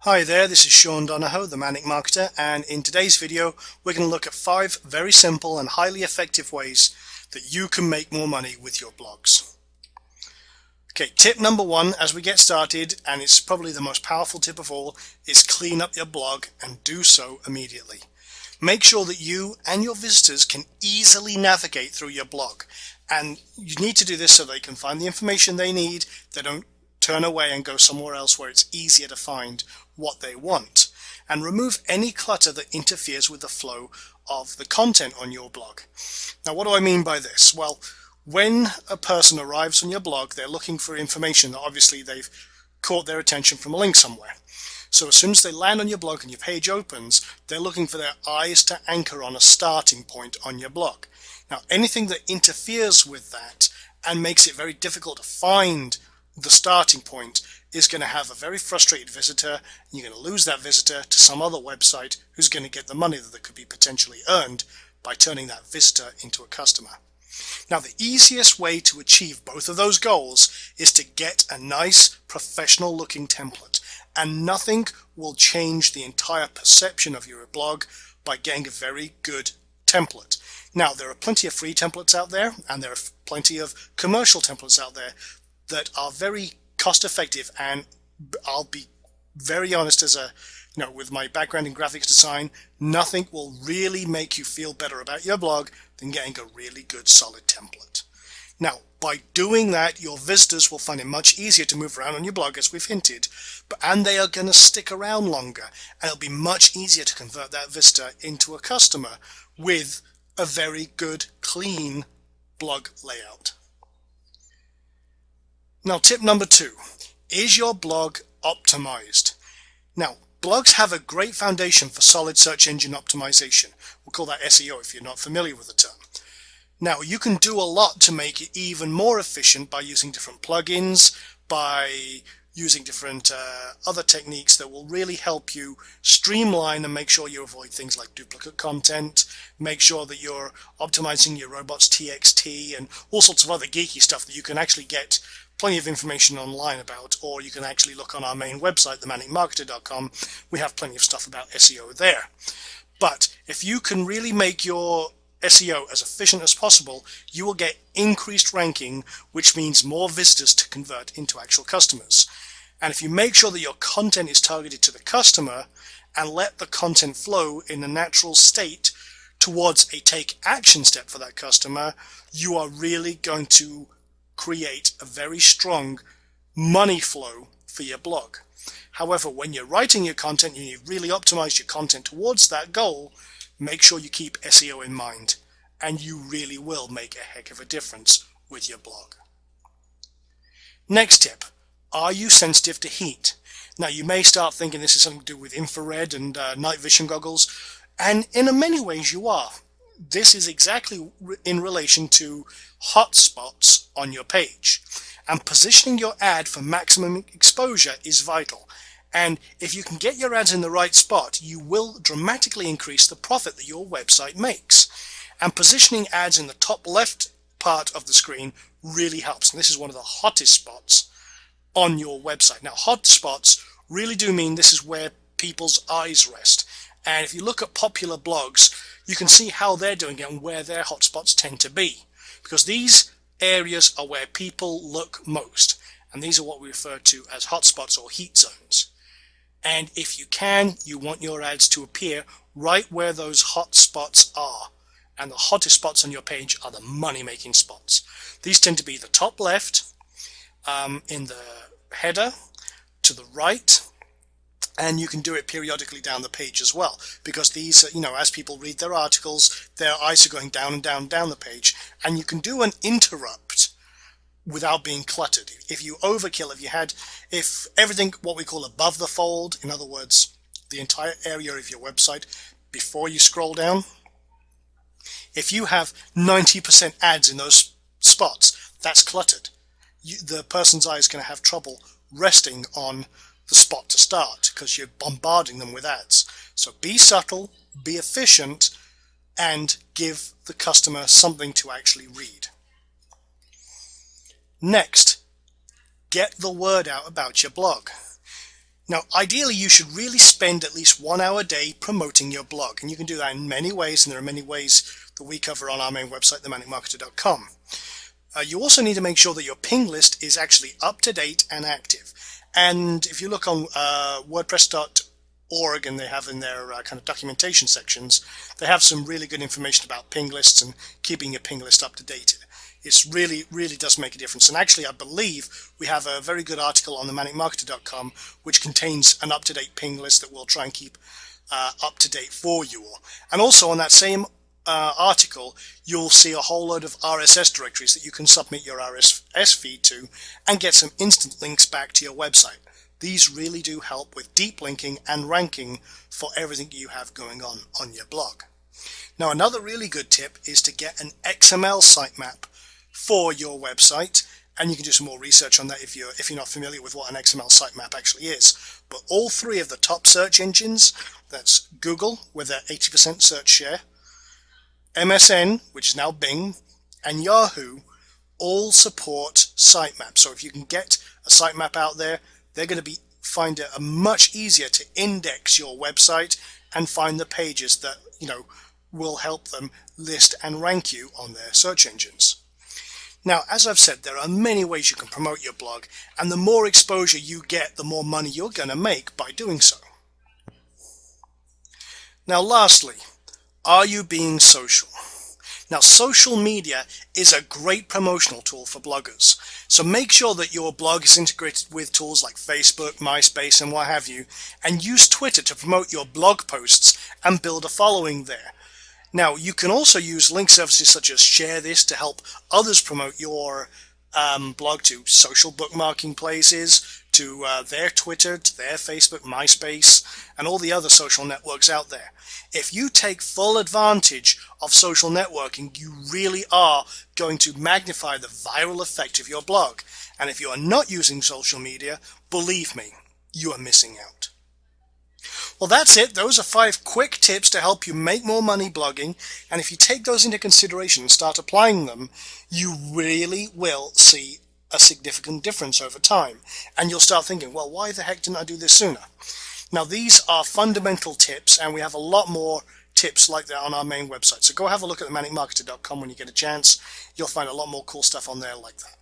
Hi there, this is Sean Donahoe, the Manic Marketer, and in today's video we're going to look at 5 very simple and highly effective ways that you can make more money with your blogs. Okay, tip number 1 as we get started, and it's probably the most powerful tip of all, is clean up your blog and do so immediately. Make sure that you and your visitors can easily navigate through your blog, and you need to do this so they can find the information they need. They don't turn away and go somewhere else where it's easier to find what they want, and remove any clutter that interferes with the flow of the content on your blog. Now, what do I mean by this? Well, when a person arrives on your blog, they're looking for information that obviously they've caught their attention from a link somewhere. So as soon as they land on your blog and your page opens, they're looking for their eyes to anchor on a starting point on your blog. Now, anything that interferes with that and makes it very difficult to find the starting point is going to have a very frustrated visitor, and you're going to lose that visitor to some other website who's going to get the money that could be potentially earned by turning that visitor into a customer. Now, the easiest way to achieve both of those goals is to get a nice professional looking template, and nothing will change the entire perception of your blog by getting a very good template. Now, there are plenty of free templates out there, and there are plenty of commercial templates out there that are very cost effective, and I'll be very honest, with my background in graphics design, nothing will really make you feel better about your blog than getting a really good solid template. Now, by doing that, your visitors will find it much easier to move around on your blog, as we've hinted, and they are going to stick around longer, and it'll be much easier to convert that visitor into a customer with a very good, clean blog layout. Now, tip number 2, is your blog optimized? Now, blogs have a great foundation for solid search engine optimization. We'll call that SEO if you're not familiar with the term. Now, you can do a lot to make it even more efficient by using different plugins, by using different other techniques that will really help you streamline and make sure you avoid things like duplicate content, make sure that you're optimizing your robots.txt and all sorts of other geeky stuff that you can actually get plenty of information online about, or you can actually look on our main website, themanicmarketer.com. We have plenty of stuff about SEO there. But if you can really make your SEO as efficient as possible, you will get increased ranking, which means more visitors to convert into actual customers. And if you make sure that your content is targeted to the customer and let the content flow in a natural state towards a take action step for that customer, you are really going to create a very strong money flow for your blog. However, when you're writing your content and you've really optimized your content towards that goal, make sure you keep SEO in mind, and you really will make a heck of a difference with your blog. Next tip, are you sensitive to heat? Now, you may start thinking this is something to do with infrared and night vision goggles, and in many ways you are. This is exactly in relation to hotspots on your page, and positioning your ad for maximum exposure is vital. And if you can get your ads in the right spot, you will dramatically increase the profit that your website makes. And positioning ads in the top left part of the screen really helps, and this is one of the hottest spots on your website. Now, hot spots really do mean this is where people's eyes rest, and if you look at popular blogs, you can see how they're doing it and where their hotspots tend to be, because these areas are where people look most, and these are what we refer to as hotspots or heat zones. And if you can, you want your ads to appear right where those hot spots are, and the hottest spots on your page are the money-making spots. These tend to be the top left, in the header, to the right, and you can do it periodically down the page as well, because these, as people read their articles, their eyes are going down and down the page, and you can do an interrupt without being cluttered. If you overkill, if everything what we call above the fold, in other words, the entire area of your website before you scroll down, if you have 90% ads in those spots, that's cluttered. The person's eye is going to have trouble resting on the spot to start because you're bombarding them with ads. So be subtle, be efficient, and give the customer something to actually read. Next, get the word out about your blog. Now, ideally, you should really spend at least 1 hour a day promoting your blog, and you can do that in many ways, and there are many ways that we cover on our main website, themanicmarketer.com. You also need to make sure that your ping list is actually up to date and active. And if you look on WordPress.org, and they have in their kind of documentation sections, they have some really good information about ping lists and keeping your ping list up to date. It's really does make a difference. And actually, I believe we have a very good article on themanicmarketer.com which contains an up-to-date ping list that we'll try and keep up to date for you all. And also on that same article, you'll see a whole load of RSS directories that you can submit your RSS feed to and get some instant links back to your website. These really do help with deep linking and ranking for everything you have going on your blog. Now, another really good tip is to get an XML sitemap for your website, and you can do some more research on that if you're not familiar with what an XML sitemap actually is. But all three of the top search engines, that's Google with their 80% search share, MSN, which is now Bing, and Yahoo, all support sitemaps. So if you can get a sitemap out there, they're going to find it much easier to index your website and find the pages that will help them list and rank you on their search engines. Now, as I've said, there are many ways you can promote your blog, and the more exposure you get, the more money you're going to make by doing so. Now, lastly, are you being social? Now, social media is a great promotional tool for bloggers. So make sure that your blog is integrated with tools like Facebook, MySpace, and what have you, and use Twitter to promote your blog posts and build a following there. Now, you can also use link services such as ShareThis to help others promote your blog to social bookmarking places, to their Twitter, to their Facebook, MySpace, and all the other social networks out there. If you take full advantage of social networking, you really are going to magnify the viral effect of your blog. And if you are not using social media, believe me, you are missing out. Well, that's it. Those are 5 quick tips to help you make more money blogging. And if you take those into consideration and start applying them, you really will see a significant difference over time. And you'll start thinking, well, why the heck didn't I do this sooner? Now, these are fundamental tips, and we have a lot more tips like that on our main website. So go have a look at themanicmarketer.com when you get a chance. You'll find a lot more cool stuff on there like that.